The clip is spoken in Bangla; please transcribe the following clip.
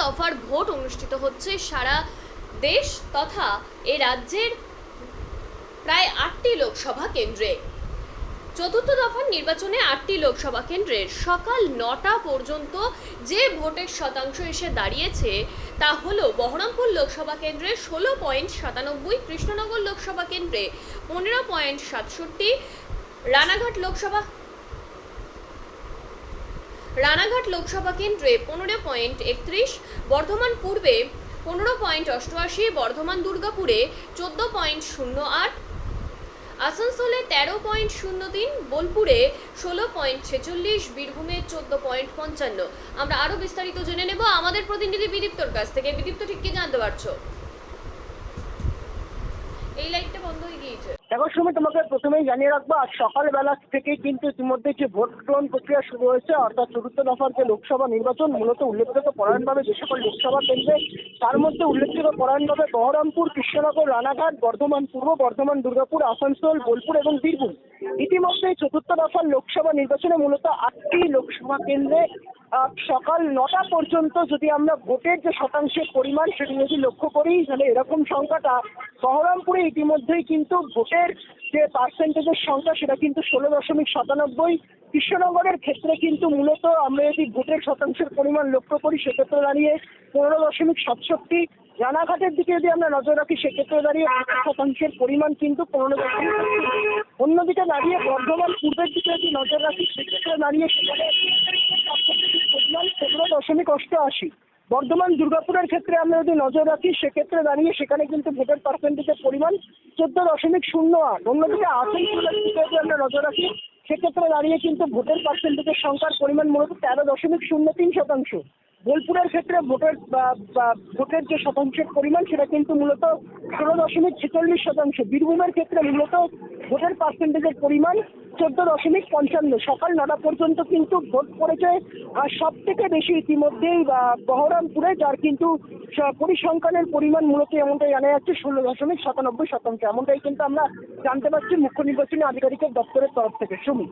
দফার ভোট অনুষ্ঠিত হচ্ছে সারা দেশ তথা এ রাজ্যের প্রায় 8টি লোকসভা কেন্দ্রে। চতুর্থ দফার নির্বাচনে 8টি লোকসভা কেন্দ্রের সকাল 9টা পর্যন্ত যে ভোটের শতাংশ এসে দাঁড়িয়েছে তা হলো বহরমপুর লোকসভা কেন্দ্রে 16.97, কৃষ্ণনগর লোকসভা কেন্দ্রে 15.67, রানাঘাট লোকসভা কেন্দ্রে 15.31, বর্ধমান পূর্বে 15.88, বর্ধমান দুর্গাপুরে 14.08, আসানসোলে 13.03, বোলপুরে 16.46, বীরভূমে 14.55। আমরা আরো বিস্তারিত জেনে নেব আমাদের প্রতিনিধি বিদীপ্তর কাছ থেকে। বিদীপ্ত, ঠিক কি জানতে পারছো? এই লাইটটা বন্ধ হয়ে গিয়েছে। দেখো সুমি, তোমাকে প্রথমেই জানিয়ে রাখবো, আজ সকালবেলা থেকেই কিন্তু ইতিমধ্যে যে ভোট গ্রহণ প্রক্রিয়া শুরু হয়েছে, অর্থাৎ চতুর্থ দফার যে লোকসভা নির্বাচন, মূলত উল্লেখযোগ্য পরায়ণভাবে যে সকল লোকসভা কেন্দ্রে, তার মধ্যে উল্লেখযোগ্য পরায়ণভাবে বহরমপুর, কৃষ্ণনগর, রানাঘাট, বর্ধমান পূর্ব, বর্ধমান দুর্গাপুর, আসানসোল, বোলপুর এবং বীরভূম। ইতিমধ্যে চতুর্থ দফার লোকসভা নির্বাচনে মূলত 8টি লোকসভা কেন্দ্রে সকাল 9টা পর্যন্ত যদি আমরা ভোটের যে শতাংশের পরিমাণ সেটি যদি লক্ষ্য করি, তাহলে এরকম সংখ্যাটা বহরমপুরে ইতিমধ্যেই কিন্তু ভোটের যে পার্সেন্টেজের সংখ্যা সেটা কিন্তু 16.97। কৃষ্ণনগরের ক্ষেত্রে কিন্তু মূলত আমরা যদি ভোটের শতাংশের পরিমাণ লক্ষ্য করি সেক্ষেত্রে দাঁড়িয়ে 15.67। রানাঘাটের দিকে যদি আমরা নজর রাখি সেক্ষেত্রে দাঁড়িয়ে শতাংশের পরিমাণ কিন্তু 15.60। অন্যদিকে দাঁড়িয়ে বর্ধমান পূর্বের দিকে যদি নজর রাখি সেক্ষেত্রে দাঁড়িয়ে সেখানে পরিমাণ 15.88। বর্ধমান দুর্গাপুরের ক্ষেত্রে আমরা যদি নজর রাখি সেক্ষেত্রে দাঁড়িয়ে সেখানে কিন্তু ভোটের পার্সেন্টেজের পরিমাণ 14.08। অন্যদিকে আসানসোলের দিকে যদি আমরা নজর রাখি সেক্ষেত্রে দাঁড়িয়ে কিন্তু ভোটের পার্সেন্টেজের সংখ্যার পরিমাণ মূলত 13.03%। বোলপুরের ক্ষেত্রে ভোটের যে শতাংশের পরিমাণ সেটা কিন্তু মূলত 16.46%। বীরভূমের ক্ষেত্রে মূলত ভোটের পার্সেন্টেজের পরিমাণ 14.55। সকাল 9টা পর্যন্ত কিন্তু ভোট পড়েছে। আর সব থেকে বেশি ইতিমধ্যেই বহরমপুরে, যার কিন্তু পরিসংখ্যানের পরিমাণ মূলত এমনটাই জানা যাচ্ছে 16.97%। এমনটাই কিন্তু আমরা জানতে পারছি মুখ্য নির্বাচনী আধিকারিকের দপ্তরের তরফ থেকে। সুমি।